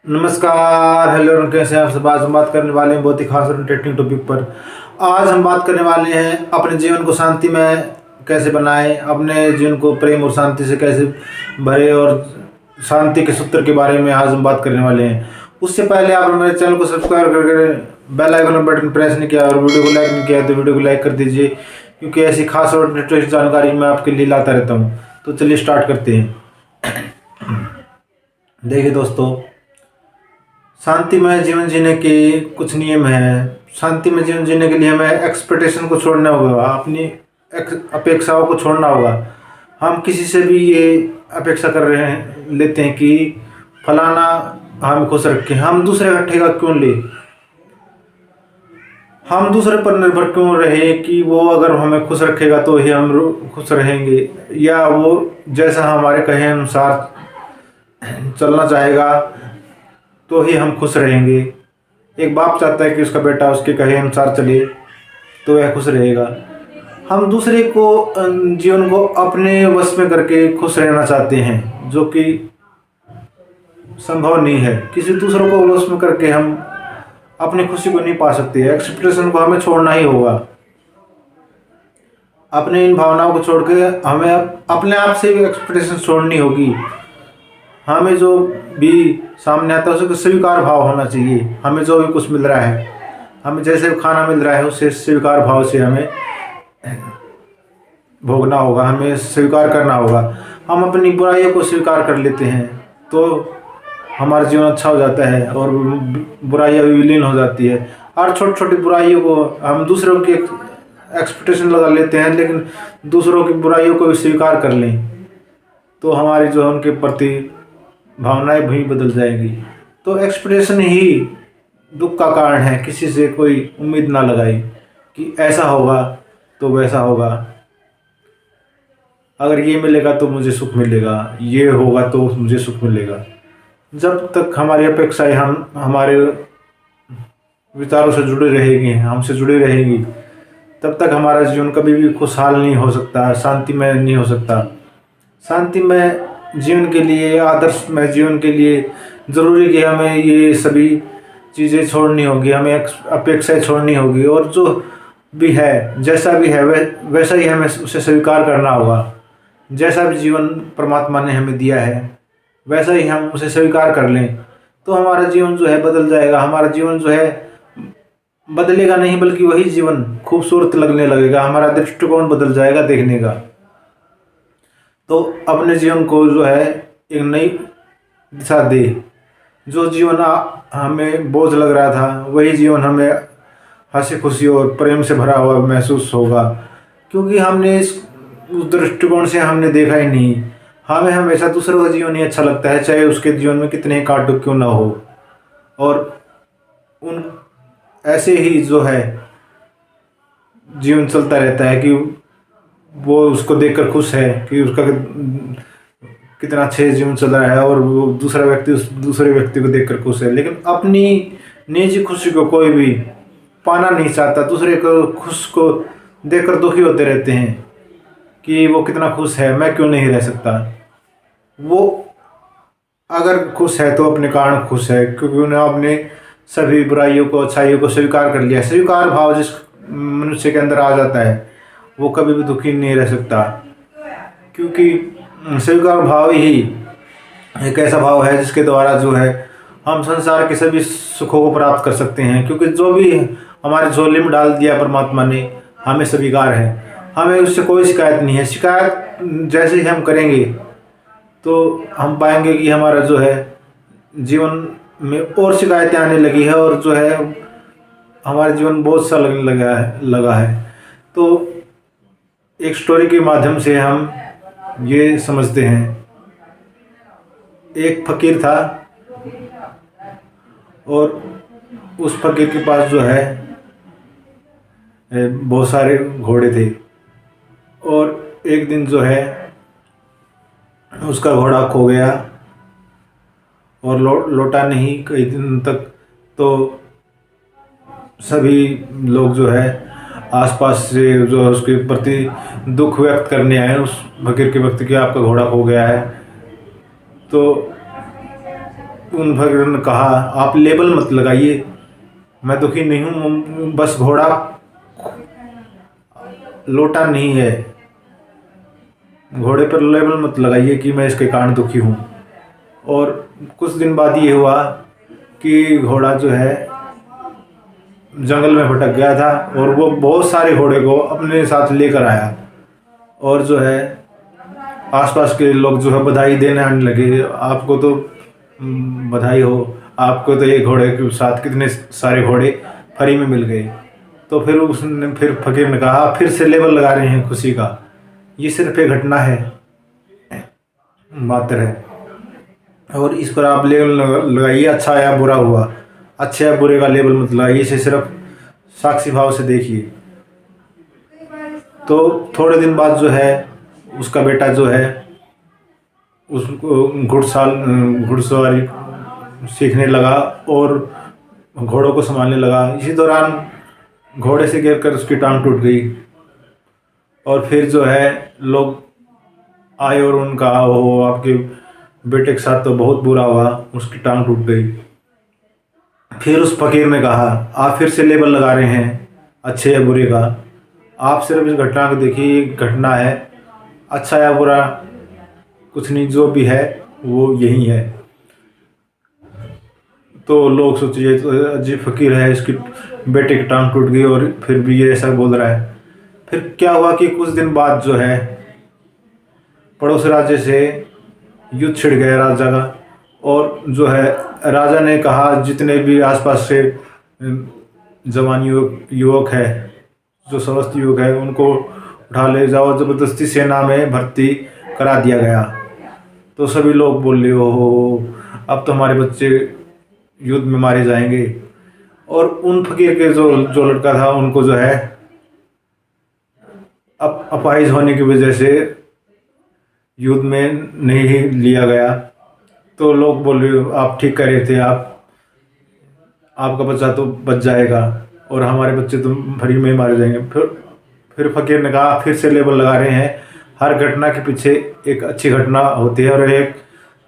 नमस्कार, हेलो, कैसे हैं आप सब। आज हम बात करने वाले हैं बहुत ही खास और इंटरेस्टिंग टॉपिक पर। आज हम बात करने वाले हैं अपने जीवन को शांति में कैसे बनाएं, अपने जीवन को प्रेम और शांति से कैसे भरे, और शांति के सूत्र के बारे में आज हम बात करने वाले हैं। उससे पहले आप मेरे चैनल को सब्सक्राइब करके बेल आइकन बटन प्रेस नहीं किया और वीडियो को लाइक नहीं किया तो वीडियो को लाइक कर दीजिए, क्योंकि ऐसी खास और इंटरेस्टिंग जानकारी मैं आपके लिए लाता रहता हूँ। तो चलिए स्टार्ट करते हैं। देखिए दोस्तों, शांतिमय जीवन जीने के कुछ नियम हैं। शांतिमय जीवन जीने के लिए हमें एक्सपेक्टेशन को छोड़ना होगा, अपनी अपेक्षाओं को छोड़ना होगा। हम किसी से भी ये अपेक्षा कर रहे हैं, लेते हैं कि फलाना हमें खुश रखे। हम दूसरे का ठेका क्यों ले, हम दूसरे पर निर्भर क्यों रहे कि वो अगर हमें खुश रखेगा तो ही हम खुश रहेंगे, या वो जैसा हमारे कहे अनुसार चलना चाहेगा तो ही हम खुश रहेंगे। एक बाप चाहता है कि उसका बेटा उसके कहे अनुसार चले तो वह खुश रहेगा। हम दूसरे को जीवन को अपने वश में करके खुश रहना चाहते हैं, जो कि संभव नहीं है। किसी दूसरों को वश में करके हम अपनी खुशी को नहीं पा सकते। एक्सपेक्टेशन को हमें छोड़ना ही होगा। अपने इन भावनाओं को छोड़ के हमें अपने आप से भी एक्सपेक्टेशन छोड़नी होगी। हमें जो भी सामने आता है उसको स्वीकार भाव होना चाहिए। हमें जो भी कुछ मिल रहा है, हमें जैसे खाना मिल रहा है, उससे स्वीकार भाव से हमें भोगना होगा, हमें स्वीकार करना होगा। हम अपनी बुराइयों को स्वीकार कर लेते हैं तो हमारा जीवन अच्छा हो जाता है और बुराइयाँ भी विलीन हो जाती है। और छोटी छोटी बुराइयों को हम दूसरों की एक्सपेक्टेशन लगा लेते हैं, लेकिन दूसरों की बुराइयों को भी स्वीकार कर लें तो हमारी जो उनके प्रति भावनाएं भी बदल जाएंगी। तो एक्सपेक्टेशन ही दुख का कारण है। किसी से कोई उम्मीद ना लगाई कि ऐसा होगा तो वैसा होगा, अगर ये मिलेगा तो मुझे सुख मिलेगा, ये होगा तो मुझे सुख मिलेगा। जब तक हमारी अपेक्षाएं हमारे विचारों से जुड़ी रहेगी, हमसे जुड़ी रहेगी, तब तक हमारा जीवन कभी भी खुशहाल नहीं हो सकता, शांतिमय नहीं हो सकता। शांतिमय जीवन के लिए, आदर्शमय जीवन के लिए ज़रूरी कि हमें ये सभी चीज़ें छोड़नी होगी, हमें अपेक्षाएं छोड़नी होगी, और जो भी है, जैसा भी है वैसा ही हमें उसे स्वीकार करना होगा। जैसा भी जीवन परमात्मा ने हमें दिया है वैसा ही हम उसे स्वीकार कर लें तो हमारा जीवन जो है बदल जाएगा। हमारा जीवन जो है बदलेगा नहीं, बल्कि वही जीवन खूबसूरत लगने लगेगा। हमारा दृष्टिकोण बदल जाएगा देखने का। तो अपने जीवन को जो है एक नई दिशा दे। जो जीवन हमें बोझ लग रहा था वही जीवन हमें हंसी खुशी और प्रेम से भरा हुआ महसूस होगा, क्योंकि हमने उस दृष्टिकोण से हमने देखा ही नहीं। हमें हमेशा दूसरों का जीवन ही अच्छा लगता है, चाहे उसके जीवन में कितने काट क्यों ना हो। और उन ऐसे ही जो है जीवन चलता रहता है कि वो उसको देखकर खुश है कि उसका कितना अच्छा जीवन चल रहा है, और वो दूसरा व्यक्ति उस दूसरे व्यक्ति को देखकर खुश है। लेकिन अपनी निजी खुशी को कोई भी पाना नहीं चाहता। दूसरे को खुश को देखकर दुखी होते रहते हैं कि वो कितना खुश है, मैं क्यों नहीं रह सकता। वो अगर खुश है तो अपने कारण खुश है, क्योंकि उन्हें अपने सभी बुराइयों को अच्छाइयों को स्वीकार कर लिया। स्वीकार भाव जिस मनुष्य के अंदर आ जाता है वो कभी भी दुखी नहीं रह सकता, क्योंकि स्वीकार भाव ही एक ऐसा भाव है जिसके द्वारा जो है हम संसार के सभी सुखों को प्राप्त कर सकते हैं। क्योंकि जो भी हमारे झोले में डाल दिया परमात्मा ने, हमें स्वीकार है, हमें उससे कोई शिकायत नहीं है। शिकायत जैसे ही हम करेंगे तो हम पाएंगे कि हमारा जो है जीवन में और शिकायतें आने लगी है, और जो है हमारा जीवन बहुत सा लगने लगा है। तो एक स्टोरी के माध्यम से हम ये समझते हैं। एक फकीर था और उस फकीर के पास जो है बहुत सारे घोड़े थे, और एक दिन जो है उसका घोड़ा खो गया और लौटा नहीं कई दिन तक। तो सभी लोग जो है आसपास से जो है उसके प्रति दुख व्यक्त करने आए उस फकीर के व्यक्ति कि आपका घोड़ा खो गया है। तो उन फकीर ने कहा, आप लेबल मत लगाइए, मैं दुखी नहीं हूँ, बस घोड़ा लोटा नहीं है, घोड़े पर लेबल मत लगाइए कि मैं इसके कारण दुखी हूँ। और कुछ दिन बाद ये हुआ कि घोड़ा जो है जंगल में भटक गया था, और वो बहुत सारे घोड़े को अपने साथ लेकर आया, और जो है आसपास के लोग जो है बधाई देने आने लगे, आपको तो बधाई हो, आपको तो ये घोड़े के साथ कितने सारे घोड़े फ्री में मिल गए। तो फिर फकीर ने कहा, फिर से लेबल लगा रहे हैं खुशी का, ये सिर्फ एक घटना है मात्र है, और इस पर आप लेबल लगाइए, अच्छा या बुरा हुआ, अच्छे या बुरे का लेबल मत लगाइए, इसे सिर्फ साक्षी भाव से देखिए। तो थोड़े दिन बाद जो है उसका बेटा जो है उसको घुड़सवारी सीखने लगा और घोड़ों को संभालने लगा। इसी दौरान घोड़े से गिरकर उसकी टांग टूट गई, और फिर जो है लोग आए और उनका, वो आपके बेटे के साथ तो बहुत बुरा हुआ, उसकी टांग टूट गई। फिर उस फकीर ने कहा, आप फिर से लेबल लगा रहे हैं अच्छे या बुरे का, आप सिर्फ इस घटना को देखिए, ये घटना है, अच्छा या बुरा कुछ नहीं, जो भी है वो यही है। तो लोग सोचे ये तो अजीब फकीर है, इसकी बेटे की टांग टूट गई और फिर भी ये ऐसा बोल रहा है। फिर क्या हुआ कि कुछ दिन बाद जो है पड़ोस राज्य से युद्ध छिड़ गया राजा का, और जो है राजा ने कहा जितने भी आसपास से जवान युवक है, जो स्वस्थ युवक है, उनको उठा ले जाओ, ज़बरदस्ती सेना में भर्ती करा दिया गया। तो सभी लोग बोले, हो अब तो हमारे बच्चे युद्ध में मारे जाएंगे। और उन फकीर के जो लड़का था, उनको जो है अपाहिज होने की वजह से युद्ध में नहीं लिया गया। तो लोग बोले, आप ठीक कह रहे थे, आपका बच्चा तो बच जाएगा और हमारे बच्चे तो फ्री में ही मारे जाएंगे। फिर फकीर ने कहा, फिर से लेबल लगा रहे हैं, हर घटना के पीछे एक अच्छी घटना होती है, और एक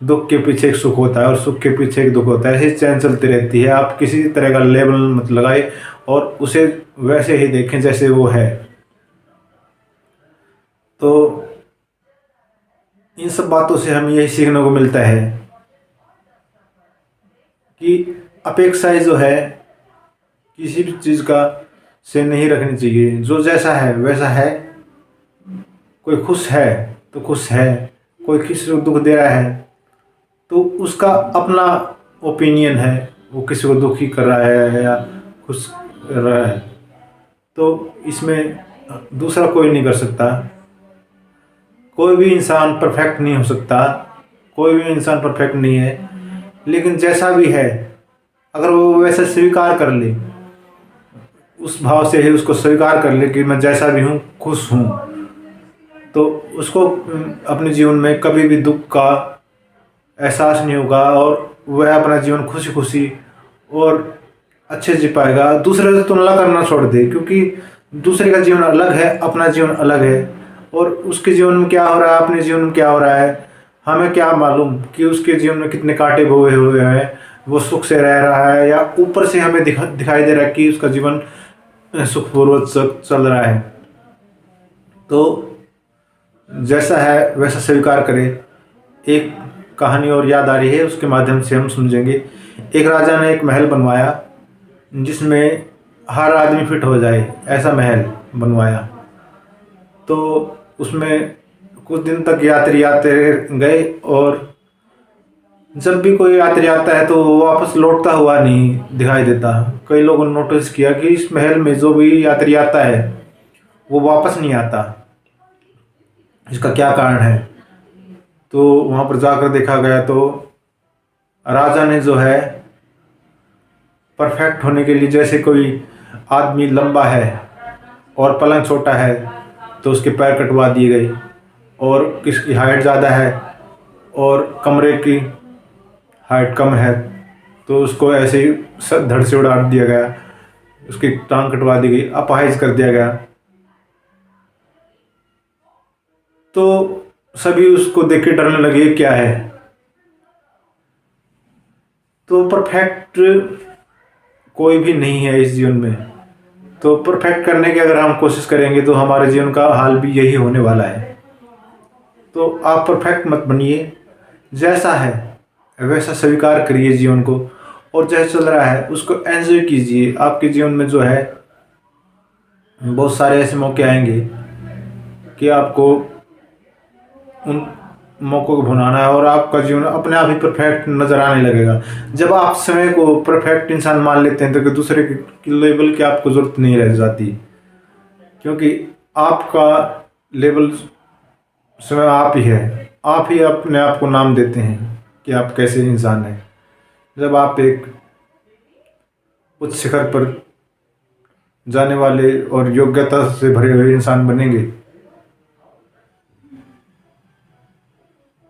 दुख के पीछे एक सुख होता है, और सुख के पीछे एक दुख होता है, ऐसी चैन चलती रहती है। आप किसी तरह का लेबल मत लगाए और उसे वैसे ही देखें जैसे वो है। तो इन सब बातों से हमें यही सीखने को मिलता है कि अपेक्षाएं जो है किसी भी चीज़ का से नहीं रखनी चाहिए। जो जैसा है वैसा है। कोई खुश है तो खुश है, कोई किसी को दुख दे रहा है तो उसका अपना ओपिनियन है, वो किसी को दुखी कर रहा है या खुश कर रहा है, तो इसमें दूसरा कोई नहीं कर सकता। कोई भी इंसान परफेक्ट नहीं हो सकता, कोई भी इंसान परफेक्ट नहीं है, लेकिन जैसा भी है अगर वो वैसा स्वीकार कर ले, उस भाव से ही उसको स्वीकार कर ले कि मैं जैसा भी हूँ खुश हूँ, तो उसको अपने जीवन में कभी भी दुख का एहसास नहीं होगा और वह अपना जीवन खुशी खुशी और अच्छे जी पाएगा। दूसरे से तुलना करना छोड़ दे, क्योंकि दूसरे का जीवन अलग है, अपना जीवन अलग है, और उसके जीवन में क्या हो रहा है, अपने जीवन में क्या हो रहा है, हमें क्या मालूम कि उसके जीवन में कितने कांटे बोए हुए हैं, वो सुख से रह रहा है या ऊपर से हमें दिखाई दे रहा है कि उसका जीवन सुखपूर्वक चल रहा है। तो जैसा है वैसा स्वीकार करें। एक कहानी और याद आ रही है, उसके माध्यम से हम समझेंगे। एक राजा ने एक महल बनवाया जिसमें हर आदमी फिट हो जाए, ऐसा महल बनवाया। तो उसमें कुछ दिन तक यात्री आते गए, और जब भी कोई यात्री आता है तो वो वापस लौटता हुआ नहीं दिखाई देता। कई लोगों ने नोटिस किया कि इस महल में जो भी यात्री आता है वो वापस नहीं आता, इसका क्या कारण है। तो वहाँ पर जाकर देखा गया तो राजा ने जो है परफेक्ट होने के लिए, जैसे कोई आदमी लंबा है और पलंग छोटा है तो उसके पैर कटवा दिए गए, और किसकी हाइट ज़्यादा है और कमरे की हाइट कम है तो उसको ऐसे ही धड़ से उड़ा दिया गया, उसकी टांग कटवा दी गई, अपाहिज कर दिया गया। तो सभी उसको देख के डरने लगे, क्या है। तो परफेक्ट कोई भी नहीं है इस जीवन में। तो परफेक्ट करने की अगर हम कोशिश करेंगे तो हमारे जीवन का हाल भी यही होने वाला है। तो आप परफेक्ट मत बनिए, जैसा है वैसा स्वीकार करिए जीवन को, और जैसा चल रहा है उसको एंजॉय कीजिए। आपके जीवन में जो है बहुत सारे ऐसे मौके आएंगे कि आपको उन मौक़ों को भुनाना है और आपका जीवन अपने आप ही परफेक्ट नज़र आने लगेगा। जब आप समय को परफेक्ट इंसान मान लेते हैं तो कि दूसरे के लेवल की आपको ज़रूरत नहीं रह जाती, क्योंकि आपका लेवल समय आप ही है। आप ही अपने आप को नाम देते हैं कि आप कैसे इंसान हैं। जब आप एक उच्च शिखर पर जाने वाले और योग्यता से भरे हुए इंसान बनेंगे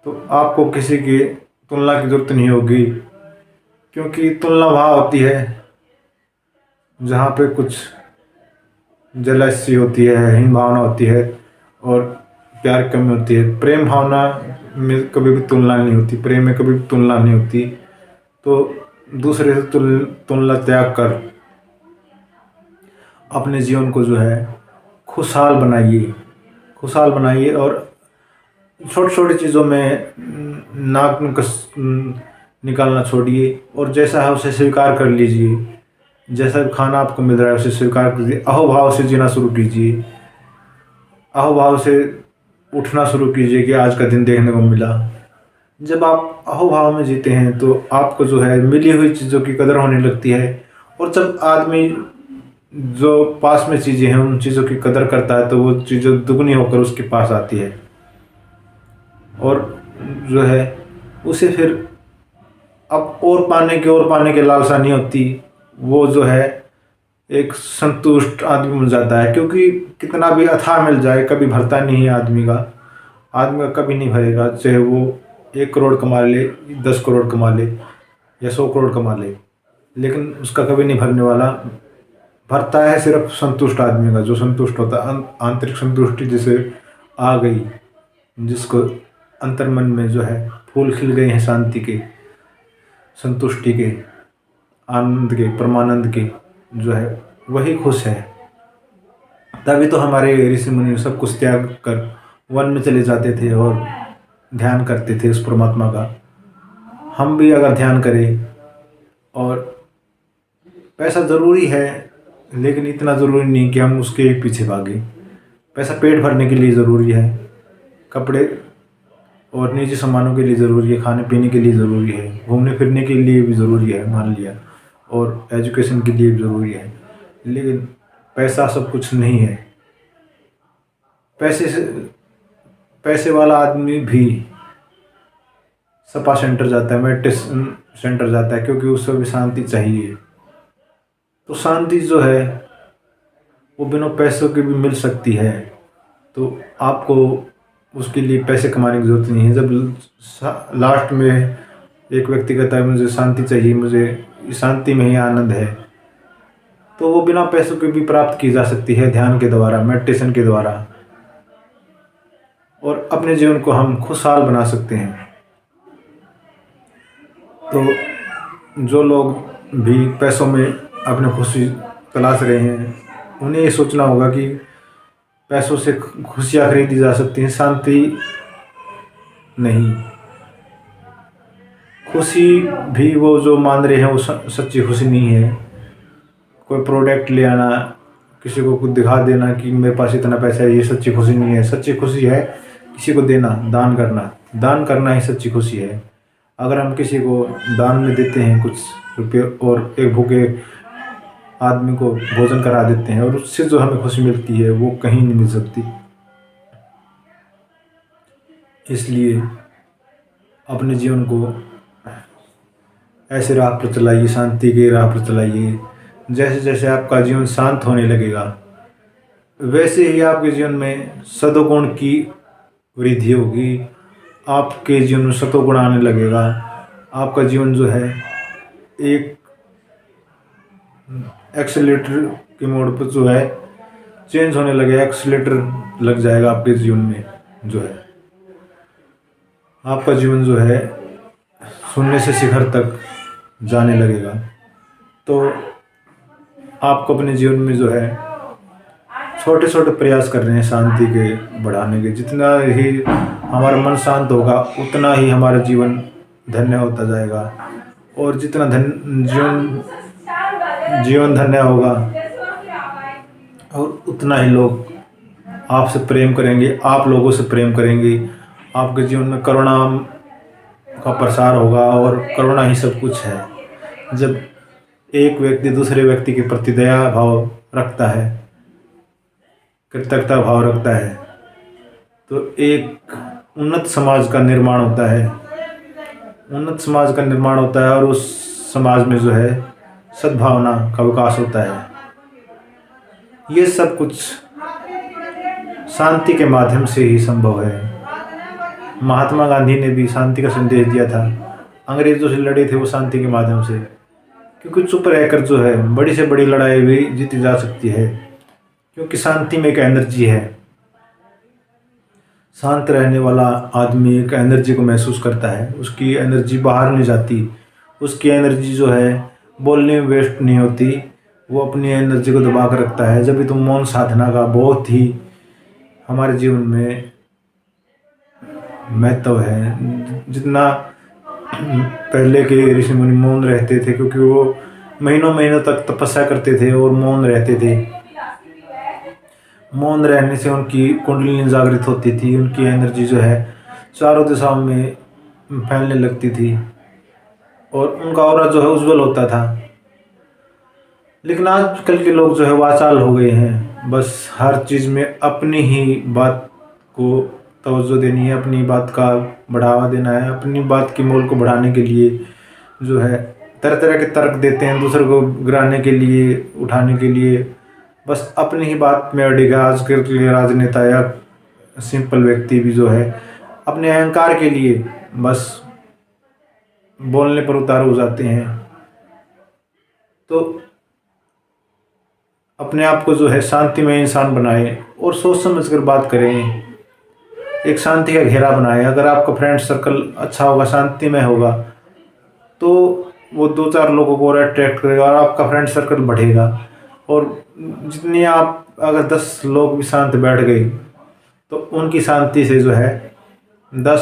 तो आपको किसी की तुलना की जरूरत नहीं होगी, क्योंकि तुलना वहाँ होती है जहाँ पे कुछ जलसी होती है, हीन भावना होती है और प्यार की कमी होती है। प्रेम भावना में कभी भी तुलना नहीं होती, प्रेम में कभी भी तुलना नहीं होती। तो दूसरे से तुलना त्याग कर अपने जीवन को जो है खुशहाल बनाइए और छोटी छोटी चीज़ों में नाक निकालना छोड़िए और जैसा है उसे स्वीकार कर लीजिए। जैसा खाना आपको मिल रहा है उसे स्वीकार कीजिए। अहोभाव से जीना शुरू कीजिए, अहोभाव से उठना शुरू कीजिए कि आज का दिन देखने को मिला। जब आप अहोभाव में जीते हैं तो आपको जो है मिली हुई चीज़ों की कदर होने लगती है, और जब आदमी जो पास में चीज़ें हैं उन चीज़ों की कदर करता है तो वो चीज़ें दुगनी होकर उसके पास आती है, और जो है उसे फिर अब और पाने के लालसा नहीं होती। वो जो है एक संतुष्ट आदमी बन जाता है, क्योंकि कितना भी अथाह मिल जाए कभी भरता नहीं है आदमी का कभी नहीं भरेगा। चाहे वो 1 करोड़ कमा ले, 10 करोड़ कमा ले या 100 करोड़ कमा ले, लेकिन उसका कभी नहीं भरने वाला। भरता है सिर्फ संतुष्ट आदमी का, जो संतुष्ट होता है, आंतरिक संतुष्टि जिसे आ गई, जिसको अंतर मन में जो है फूल खिल गए हैं शांति के, संतुष्टि के, आनंद के, परमानंद के, जो है वही खुश है। तभी तो हमारे ऋषि मुनि सब कुछ त्याग कर वन में चले जाते थे और ध्यान करते थे उस परमात्मा का। हम भी अगर ध्यान करें, और पैसा ज़रूरी है लेकिन इतना ज़रूरी नहीं कि हम उसके पीछे भागें। पैसा पेट भरने के लिए ज़रूरी है, कपड़े और निजी सामानों के लिए ज़रूरी है, खाने पीने के लिए ज़रूरी है, घूमने फिरने के लिए भी ज़रूरी है मान लिया, और एजुकेशन के लिए भी ज़रूरी है। लेकिन पैसा सब कुछ नहीं है। पैसे वाला आदमी भी स्पा सेंटर जाता है, मेडिटेशन सेंटर जाता है, क्योंकि उससे भी शांति चाहिए। तो शांति जो है वो बिना पैसों के भी मिल सकती है। तो आपको उसके लिए पैसे कमाने की ज़रूरत नहीं है। जब लास्ट में एक व्यक्ति कहता है मुझे शांति चाहिए, मुझे शांति में ही आनंद है, तो वो बिना पैसों के भी प्राप्त की जा सकती है, ध्यान के द्वारा, मेडिटेशन के द्वारा, और अपने जीवन को हम खुशहाल बना सकते हैं। तो जो लोग भी पैसों में अपनी खुशी तलाश रहे हैं, उन्हें ये सोचना होगा कि पैसों से खुशियाँ खरीदी जा सकती हैं, शांति नहीं। खुशी भी वो जो मान रहे हैं वो सच्ची खुशी नहीं है। कोई प्रोडक्ट ले आना, किसी को कुछ दिखा देना कि मेरे पास इतना पैसा है, ये सच्ची खुशी नहीं है। सच्ची खुशी है किसी को देना, दान करना ही सच्ची खुशी है। अगर हम किसी को दान में देते हैं कुछ रुपये और एक भूखे आदमी को भोजन करा देते हैं, और उससे जो हमें खुशी मिलती है वो कहीं नहीं मिल सकती। इसलिए अपने जीवन को ऐसे राह पर चलाइए, शांति के राह पर चलाइए। जैसे जैसे आपका जीवन शांत होने लगेगा वैसे ही आपके जीवन में सदोगुण की वृद्धि होगी, आपके जीवन में सतोगुण आने लगेगा। आपका जीवन जो है एक एक्सीलेटर के मोड पर जो है चेंज होने लगेगा, एक्सीलेटर लग जाएगा आपके जीवन में। जो है आपका जीवन जो है शून्य से शिखर तक जाने लगेगा। तो आपको अपने जीवन में जो है छोटे छोटे प्रयास कर रहे हैं शांति के बढ़ाने के। जितना ही हमारा मन शांत होगा उतना ही हमारा जीवन धन्य होता जाएगा, और जितना जीवन धन्य होगा और उतना ही लोग आपसे प्रेम करेंगे, आप लोगों से प्रेम करेंगे। आपके जीवन में करुणा का प्रसार होगा, और करुणा ही सब कुछ है। जब एक व्यक्ति दूसरे व्यक्ति के प्रति दया भाव रखता है, कृतज्ञता भाव रखता है, तो एक उन्नत समाज का निर्माण होता है। उन्नत समाज का निर्माण होता है, और उस समाज में जो है सद्भावना का विकास होता है। ये सब कुछ शांति के माध्यम से ही संभव है। महात्मा गांधी ने भी शांति का संदेश दिया था। अंग्रेजों से लड़े थे वो शांति के माध्यम से, क्योंकि चुप रहकर जो है बड़ी से बड़ी लड़ाई भी जीती जा सकती है, क्योंकि शांति में एक एनर्जी है। शांत रहने वाला आदमी एक एनर्जी को महसूस करता है, उसकी एनर्जी बाहर नहीं जाती, उसकी एनर्जी जो है बोलने में वेस्ट नहीं होती, वो अपनी एनर्जी को दबा कर रखता है। जब भी तो मौन साधना का बहुत ही हमारे जीवन में महत्व है। जितना पहले के ऋषि मुनि मौन रहते थे, क्योंकि वो महीनों महीनों तक तपस्या करते थे और मौन रहते थे। मौन रहने से उनकी कुंडलिनी जागृत होती थी, उनकी एनर्जी जो है चारों दिशाओं में फैलने लगती थी, और उनका ऑरा जो है उज्जवल होता था। लेकिन आजकल के लोग जो है वाचाल हो गए हैं, बस हर चीज़ में अपनी ही बात को तवज्जो देनी है, अपनी बात का बढ़ावा देना है। अपनी बात की मोल को बढ़ाने के लिए जो है तरह तरह के तर्क देते हैं, दूसरे को गिराने के लिए, उठाने के लिए, बस अपनी ही बात में अड़ेगा। आजकल के राजनेता या सिंपल व्यक्ति भी जो है अपने अहंकार के लिए बस बोलने पर उतारू हो जाते हैं। तो अपने आप को जो है शांतिमय इंसान बनाएं और सोच समझ कर बात करें। एक शांति का घेरा बनाएं। अगर आपका फ्रेंड सर्कल अच्छा होगा, शांतिमय होगा, तो वो 2-4 लोगों को और अट्रैक्ट करेगा और आपका फ्रेंड सर्कल बढ़ेगा। और जितने आप अगर 10 लोग भी शांत बैठ गए तो उनकी शांति से जो है 10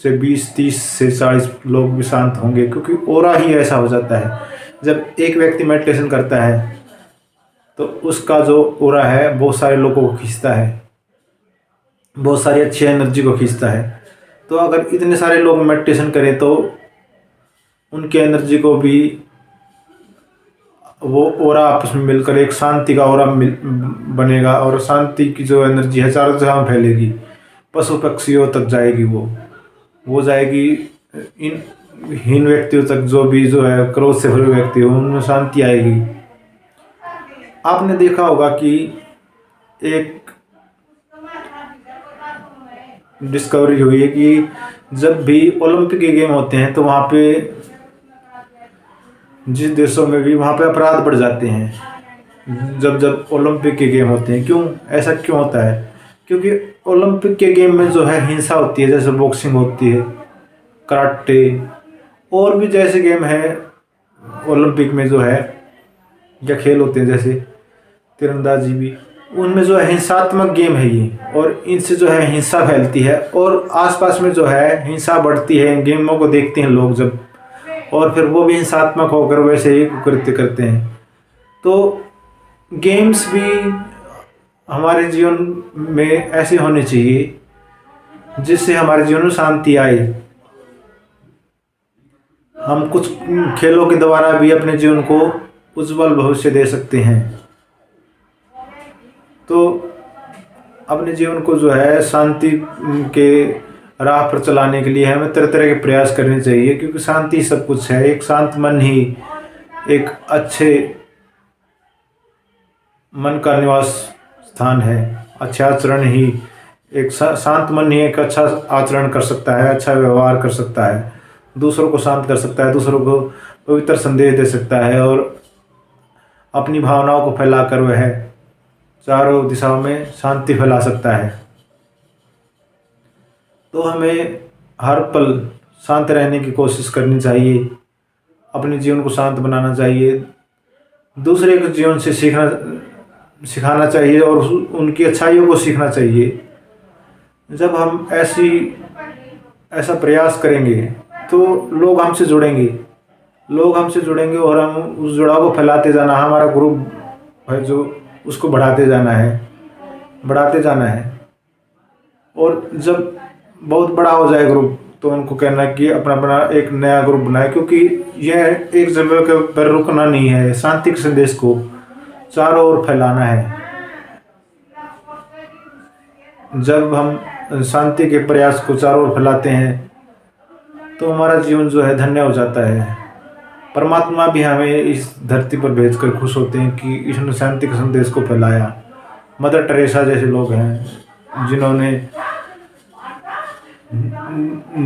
से 20, 30 से 40 लोग भी शांत होंगे, क्योंकि ऑरा ही ऐसा हो जाता है। जब एक व्यक्ति मेडिटेशन करता है तो उसका जो ऑरा है बहुत सारे लोगों को खींचता है, बहुत सारी अच्छी एनर्जी को खींचता है। तो अगर इतने सारे लोग मेडिटेशन करें तो उनकी एनर्जी को भी वो ऑरा आपस में मिलकर एक शांति का ऑरा बनेगा, और शांति की जो एनर्जी है चारों जगह में फैलेगी, पशु पक्षियों तक जाएगी। वो जाएगी इन हीन व्यक्तियों तक, जो भी जो है क्रोध से भरे व्यक्ति हो, उनमें शांति आएगी। आपने देखा होगा कि एक डिस्कवरी हुई है कि जब भी ओलंपिक के गेम होते हैं तो वहाँ पे जिस देशों में भी वहाँ पे अपराध बढ़ जाते हैं जब ओलंपिक के गेम होते हैं। क्यों ऐसा क्यों होता है? क्योंकि ओलंपिक के गेम में जो है हिंसा होती है, जैसे बॉक्सिंग होती है, कराटे और भी जैसे गेम है ओलंपिक में जो है, या खेल होते हैं जैसे तीरंदाजी भी, उनमें जो है हिंसात्मक गेम है ये, और इनसे जो है हिंसा फैलती है और आसपास में जो है हिंसा बढ़ती है। इन गेमों को देखते हैं लोग जब, और फिर वो भी हिंसात्मक होकर वैसे ही कृत्य करते हैं। तो गेम्स भी हमारे जीवन में ऐसे होने चाहिए जिससे हमारे जीवन में शांति आए। हम कुछ खेलों के द्वारा भी अपने जीवन को उज्जवल भविष्य दे सकते हैं। तो अपने जीवन को जो है शांति के राह पर चलाने के लिए हमें तरह तरह के प्रयास करने चाहिए, क्योंकि शांति सब कुछ है। एक शांत मन ही एक अच्छे मन का निवास स्थान है। अच्छा आचरण ही एक शांत मन ही एक अच्छा आचरण कर सकता है, अच्छा व्यवहार कर सकता है, दूसरों को शांत कर सकता है, दूसरों को पवित्र संदेश दे सकता है, और अपनी भावनाओं को फैलाकर वह चारों दिशाओं में शांति फैला सकता है। तो हमें हर पल शांत रहने की कोशिश करनी चाहिए। अपने जीवन को शांत बनाना चाहिए, दूसरे के जीवन से सिखाना चाहिए और उनकी अच्छाइयों को सीखना चाहिए। जब हम ऐसा प्रयास करेंगे तो लोग हमसे जुड़ेंगे और हम उस जुड़ाव को फैलाते जाना, हमारा ग्रुप है जो उसको बढ़ाते जाना है। और जब बहुत बड़ा हो जाए ग्रुप तो उनको कहना कि अपना एक नया ग्रुप बनाए, क्योंकि यह एक जगह के पर रुकना नहीं है, शांति के संदेश को चारों ओर फैलाना है। जब हम शांति के प्रयास को चारों ओर फैलाते हैं तो हमारा जीवन जो है धन्य हो जाता है। परमात्मा भी हमें इस धरती पर भेजकर खुश होते हैं कि इसने शांति के संदेश को फैलाया। मदर टेरेसा जैसे लोग हैं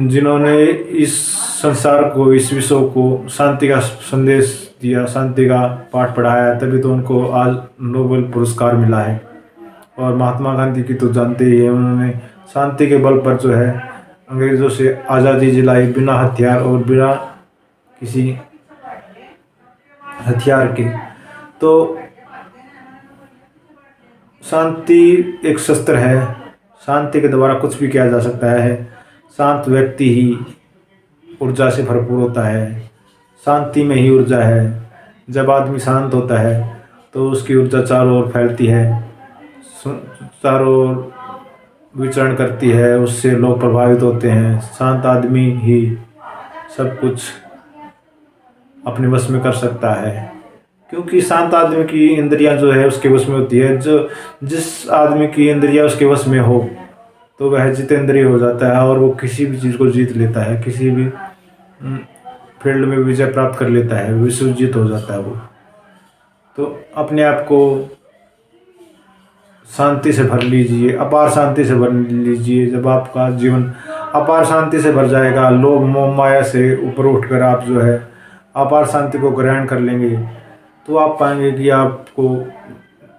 जिन्होंने इस संसार को, इस विश्व को शांति का संदेश दिया, शांति का पाठ पढ़ाया, तभी तो उनको आज नोबेल पुरस्कार मिला है। और महात्मा गांधी की तो जानते ही हैं, उन्होंने शांति के बल पर जो है अंग्रेज़ों से आज़ादी दिलाई, बिना हथियार और बिना किसी हथियार के। तो शांति एक शस्त्र है, शांति के द्वारा कुछ भी किया जा सकता है। शांत व्यक्ति ही ऊर्जा से भरपूर होता है, शांति में ही ऊर्जा है। जब आदमी शांत होता है तो उसकी ऊर्जा चारों ओर फैलती है, चारों ओर विचरण करती है, उससे लोग प्रभावित होते हैं। शांत आदमी ही सब कुछ अपने वश में कर सकता है, क्योंकि शांत आदमी की इंद्रियां जो है उसके वश में होती है। जिस आदमी की इंद्रियां उसके वश में हो तो वह जितेंद्रिय हो जाता है और वो किसी भी चीज़ को जीत लेता है, किसी भी फील्ड में विजय प्राप्त कर लेता है, विश्वजीत हो जाता है वो। तो अपने आप को शांति से भर लीजिए, अपार शांति से भर लीजिए। जब आपका जीवन अपार शांति से भर जाएगा, लोभ मोह माया से ऊपर उठकर आप जो है अपार शांति को ग्रहण कर लेंगे, तो आप पाएंगे कि आपको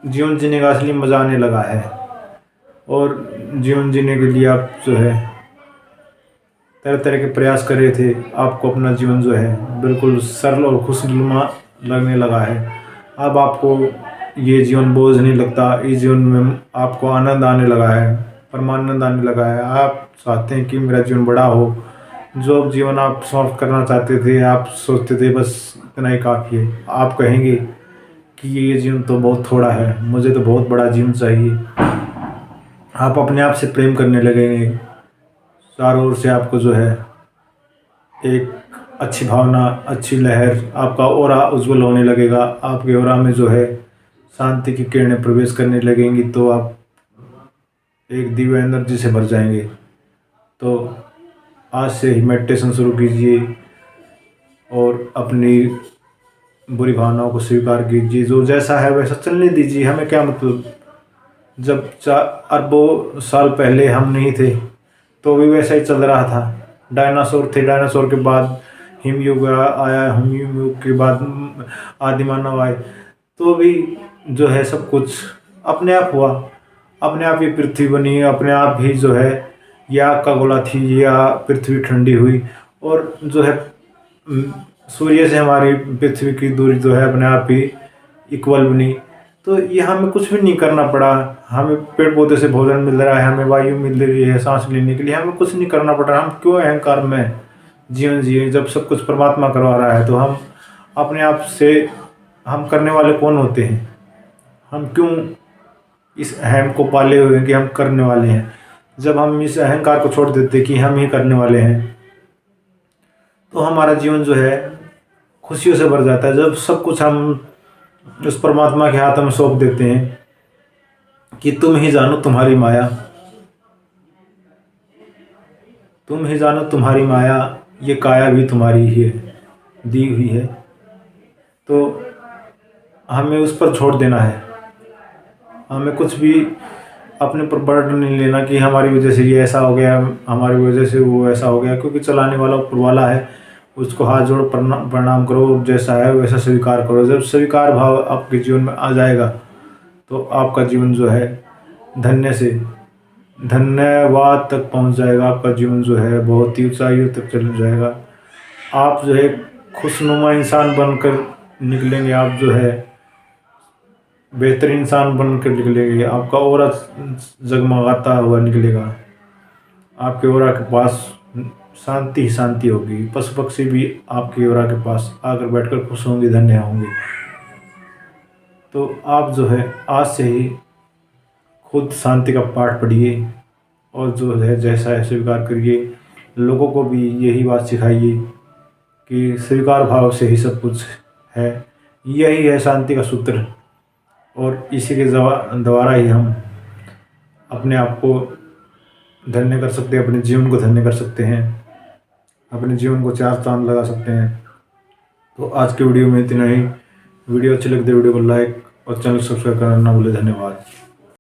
जीवन जीने का असली मज़ा आने लगा है। और जीवन जीने के लिए आप जो है तरह तरह के प्रयास कर रहे थे, आपको अपना जीवन जो है बिल्कुल सरल और खुशनुमा लगने लगा है। अब आपको ये जीवन बोझ नहीं लगता, इस जीवन में आपको आनंद आने लगा है, परमानंद आने लगा है। आप चाहते हैं कि मेरा जीवन बड़ा हो। जो जीवन आप समाप्त करना चाहते थे, आप सोचते थे बस इतना ही काफ़ी है, आप कहेंगे कि ये जीवन तो बहुत थोड़ा है, मुझे तो बहुत बड़ा जीवन चाहिए। आप अपने आप से प्रेम करने लगेंगे, चारों ओर से आपको जो है एक अच्छी भावना, अच्छी लहर, आपका ऑरा उज्जवल होने लगेगा। आपके ऑरा में जो है शांति की किरणें प्रवेश करने लगेंगी, तो आप एक दिव्य एनर्जी से भर जाएंगे। तो आज से ही मेडिटेशन शुरू कीजिए और अपनी बुरी भावनाओं को स्वीकार कीजिए। जो जैसा है वैसा चलने दीजिए, हमें क्या मतलब। जब अरबों साल पहले हम नहीं थे तो भी वैसा ही चल रहा था। डायनासोर थे, डायनासोर के बाद हिमयुग आया, हिमयुग के बाद आदि मानव आए, तो भी जो है सब कुछ अपने आप हुआ, अपने आप ही पृथ्वी बनी, अपने आप ही जो है या आग का गोला थी या पृथ्वी ठंडी हुई। और जो है सूर्य से हमारी पृथ्वी की दूरी जो है अपने आप ही इक्वल बनी। तो ये हमें कुछ भी नहीं करना पड़ा, हमें पेड़ पौधे से भोजन मिल रहा है, हमें वायु मिल रही है सांस लेने के लिए, हमें कुछ नहीं करना पड़ रहा। हम क्यों अहंकार में जीवन जिए जब सब कुछ परमात्मा करवा रहा है। तो हम अपने आप से, हम करने वाले कौन होते हैं? हम क्यों इस अहम को पाले हुए हैं कि हम करने वाले हैं? जब हम इस अहंकार को छोड़ देते कि हम ही करने वाले हैं, तो हमारा जीवन जो है खुशियों से भर जाता है। जब सब कुछ हम उस परमात्मा के हाथों में सौंप देते हैं कि तुम ही जानो तुम्हारी माया, तुम ही जानो तुम्हारी माया, ये काया भी तुम्हारी ही है, दी हुई है। तो हमें उस पर छोड़ देना है, हमें कुछ भी अपने पर बर्डन नहीं लेना कि हमारी वजह से ये ऐसा हो गया, हमारी वजह से वो ऐसा हो गया। क्योंकि चलाने वाला ऊपर वाला है, उसको हाथ जोड़ प्रणाम करो, जैसा है वैसा स्वीकार करो। जब स्वीकार भाव आपके जीवन में आ जाएगा तो आपका जीवन जो है धन्य से धन्यवाद तक पहुंच जाएगा। आपका जीवन जो है बहुत ही ऊंचाइयों तक चल जाएगा। आप जो है खुशनुमा इंसान बनकर निकलेंगे। आप जो है बेहतर इंसान बनकर निकलेंगे। आपका ऑरा जगमगाता हुआ निकलेगा। आपके ऑरा के पास शांति ही शांति होगी। पशु पक्षी भी आपके ऑरा के पास आकर बैठकर खुश होंगे, धन्य होंगे। तो आप जो है आज से ही खुद शांति का पाठ पढ़िए और जो है जैसा है स्वीकार करिए। लोगों को भी यही बात सिखाइए कि स्वीकार भाव से ही सब कुछ है। यही है शांति का सूत्र और इसी के द्वारा ही हम अपने आप को धन्य कर सकते हैं, अपने जीवन को धन्य कर सकते हैं, अपने जीवन को 4 चांद लगा सकते हैं। तो आज के वीडियो में इतना ही। वीडियो अच्छी लगती है वीडियो को लाइक और चैनल सब्सक्राइब करना ना भूलें। धन्यवाद।